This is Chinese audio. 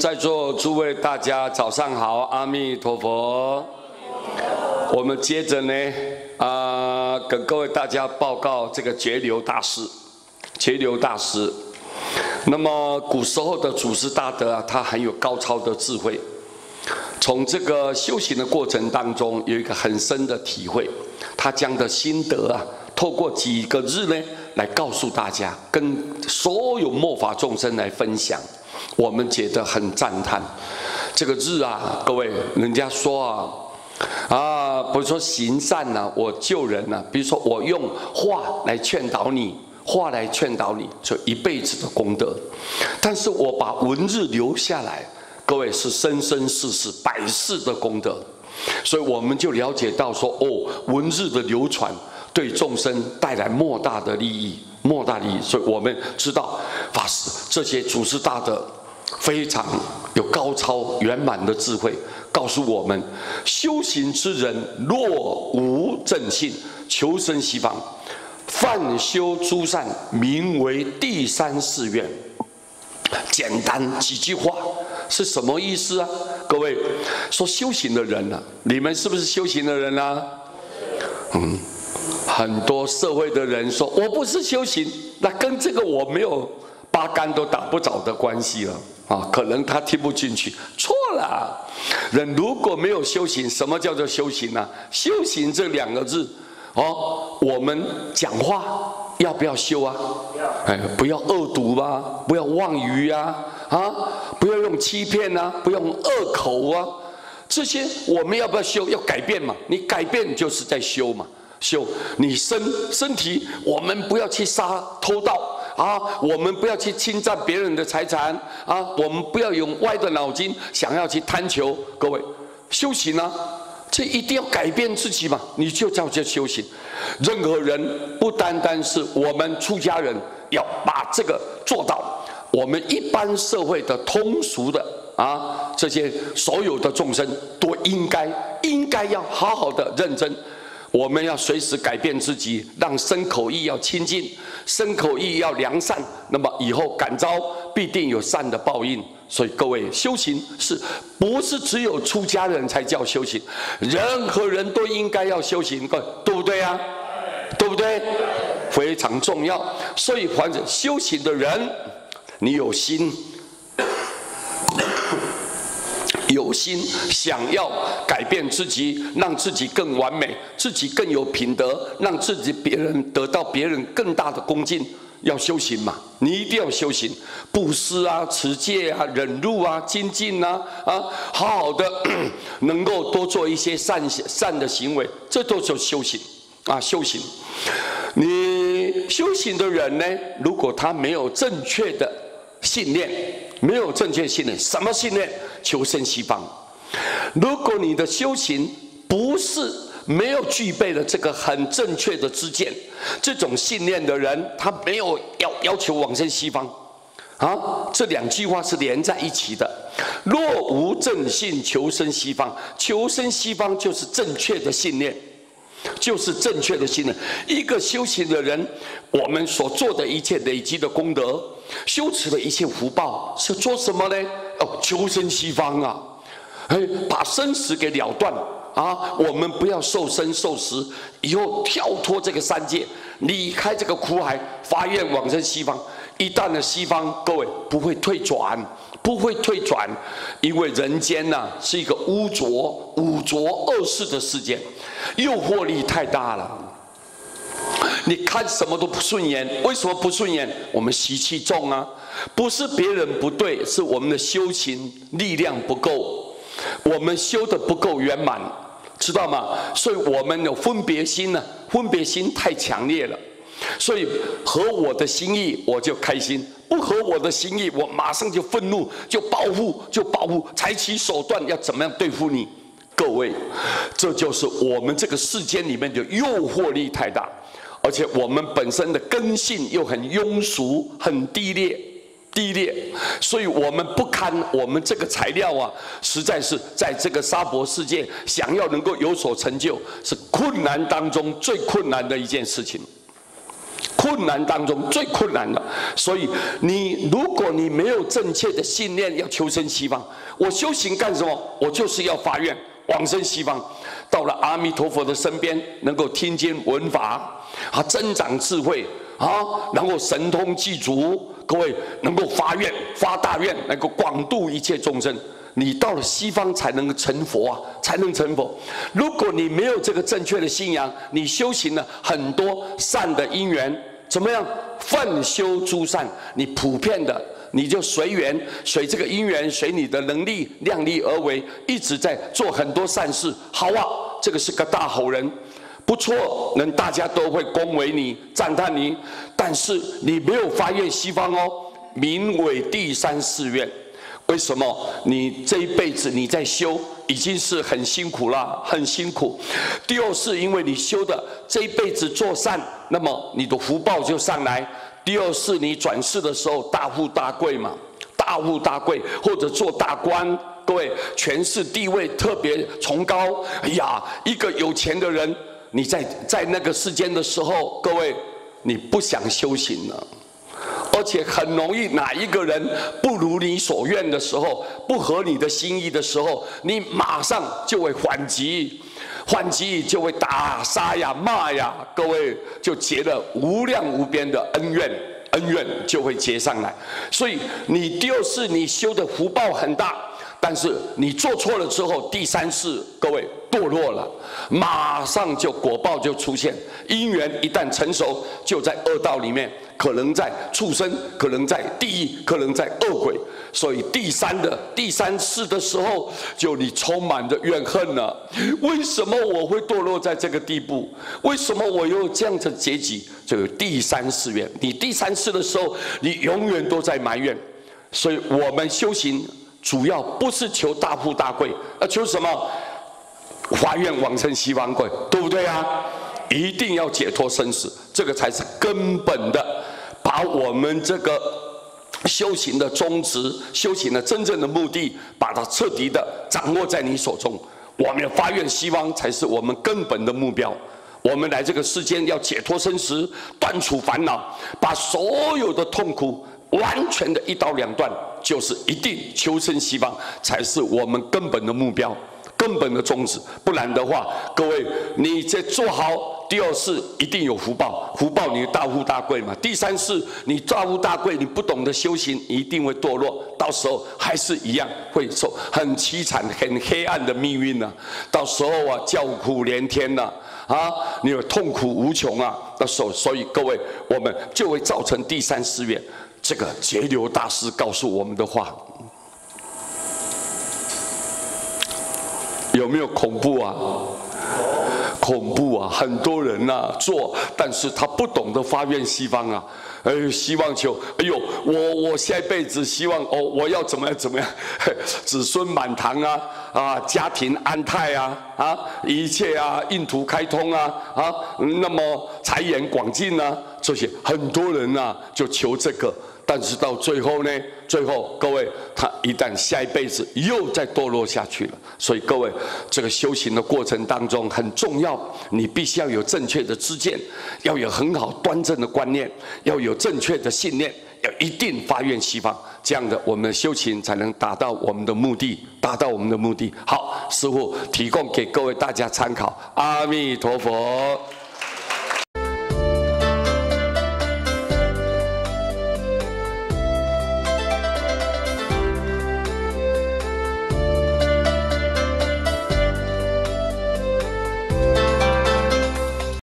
在座诸位大家早上好，阿弥陀佛。我们接着呢，跟各位大家报告这个觉流大师。觉流大师，那么古时候的祖师大德啊，他很有高超的智慧。从这个修行的过程当中，有一个很深的体会。他将的心得啊，透过几个日呢，来告诉大家，跟所有末法众生来分享。我们觉得很赞叹。这个日啊，各位，人家说不是说行善啊，我救人啊，比如说我用话来劝导你，话来劝导你，就一辈子的功德。但是我把文字留下来，各位是生生世世百世的功德。所以我们就了解到说，文字的流传对众生带来莫大的利益，莫大利益。所以我们知道法师这些祖师大德非常有高超圆满的智慧，告诉我们：修行之人若无正信，求生西方，犯修诸善，名为第三誓愿。简单几句话是什么意思啊？各位说修行的人啊，你们是不是修行的人啊？很多社会的人说我不是修行，那跟这个我没有八竿都打不着的关系了啊，可能他听不进去。错了，人如果没有修行，什么叫做修行呢？修行这两个字，我们讲话要不要修啊？不要恶毒啊，不要妄语啊，不要用欺骗啊，不要用恶口啊，这些我们要不要修？要改变嘛，你改变就是在修嘛。修你身体，我们不要去偷盗我们不要去侵占别人的财产我们不要用歪的脑筋想要去贪求。各位，修行啊，这一定要改变自己嘛，你就叫做修行。任何人，不单单是我们出家人要把这个做到，我们一般社会的通俗的这些所有的众生都应该要好好的认真。我们要随时改变自己，让身口意要清净，身口意要良善，那么以后感召必定有善的报应。所以各位，修行不是只有出家人才叫修行？任何人都应该要修行，对不对啊？对不对？非常重要。所以凡是修行的人，你有心想要改变自己，让自己更完美，自己更有品德，让自己得到别人更大的恭敬，要修行嘛，你一定要修行，布施啊、持戒啊、忍辱啊、精进啊，好好的能够多做一些善的行为，这都是修行修行。你修行的人呢，如果他没有正确的信念，什么信念？求生西方。如果你的修行不是没有具备了这个很正确的知见，这种信念的人，他没有要求往生西方这两句话是连在一起的。若无正信，求生西方。求生西方就是正确的信念，就是正确的信念。一个修行的人，我们所做的一切累积的功德，修持的一切福报，是做什么呢？求生西方把生死给了断我们不要受生受死，以后跳脱这个三界，离开这个苦海，发愿往生西方。一旦的西方，各位不会退转，因为人间是一个污浊恶世的世界，诱惑力太大了。你看什么都不顺眼，为什么不顺眼？我们习气重不是别人不对，是我们的修行力量不够，我们修的不够圆满，知道吗？所以我们有分别心分别心太强烈了。所以合我的心意我就开心，不合我的心意我马上就愤怒，就报复，采取手段要怎么样对付你。各位，这就是我们这个世间里面的诱惑力太大，而且我们本身的根性又很庸俗，很低劣，所以我们不堪我们这个材料实在是在这个娑婆世界想要能够有所成就，是困难当中最困难的一件事情。困难当中最困难的。所以如果你没有正确的信念，要求生西方，我修行干什么？我就是要发愿往生西方，到了阿弥陀佛的身边，能够听经闻法，增长智慧然后神通具足。各位能够发愿发大愿，能够广度一切众生。你到了西方才能成佛才能成佛。如果你没有这个正确的信仰，你修行了很多善的因缘，怎么样？奋修诸善，你普遍的，你就随缘，随这个因缘，随你的能力，量力而为，一直在做很多善事。好这个是个大好人，不错，大家都会恭维你、赞叹你，但是你没有发愿西方名为第三世愿。为什么？你这一辈子你在修，已经是很辛苦了，很辛苦。第二是因为你修的这一辈子做善，那么你的福报就上来。第二是你转世的时候大富大贵嘛，大富大贵，或者做大官。各位权势地位特别崇高。哎呀，一个有钱的人，你在那个世间的时候，各位你不想修行了。而且很容易，哪一个人不如你所愿的时候，不合你的心意的时候，你马上就会反击，就会打杀呀、骂呀，各位就结了无量无边的恩怨就会结上来。所以你第二世你修的福报很大，但是你做错了之后，第三世各位堕落了，马上就果报就出现，因缘一旦成熟，就在恶道里面。可能在畜生，可能在地狱，可能在恶鬼。所以第三世的时候，就你充满着怨恨了。为什么我会堕落在这个地步？为什么我又这样的结局？这个第三世愿，你第三世的时候，你永远都在埋怨。所以我们修行主要不是求大富大贵，而求什么？发愿往生西方国，对不对啊？一定要解脱生死，这个才是根本的，把我们这个修行的宗旨、修行的真正的目的，把它彻底的掌握在你手中。我们的发愿西方才是我们根本的目标。我们来这个世间要解脱生死，断除烦恼，把所有的痛苦完全的一刀两断，就是一定求生西方，才是我们根本的目标。根本的宗旨，不然的话，各位，你这做好第二世一定有福报，福报你大富大贵嘛。第三世你大富大贵，你不懂得修行，一定会堕落，到时候还是一样会受很凄惨、很黑暗的命运到时候叫苦连天你有痛苦无穷到时候，所以各位，我们就会造成第三世愿。这个节流大师告诉我们的话。有没有恐怖恐怖很多人做，但是他不懂得发愿西方希望求，我下一辈子希望我要怎么样，子孙满堂家庭安泰一切印途开通那么财源广进这些很多人就求这个。但是到最后呢？各位，他一旦下一辈子又再堕落下去了。所以各位，这个修行的过程当中很重要，你必须要有正确的知见，要有很好端正的观念，要有正确的信念，要一定发愿西方，这样的我们的修行才能达到我们的目的，好，师父提供给各位大家参考。阿弥陀佛。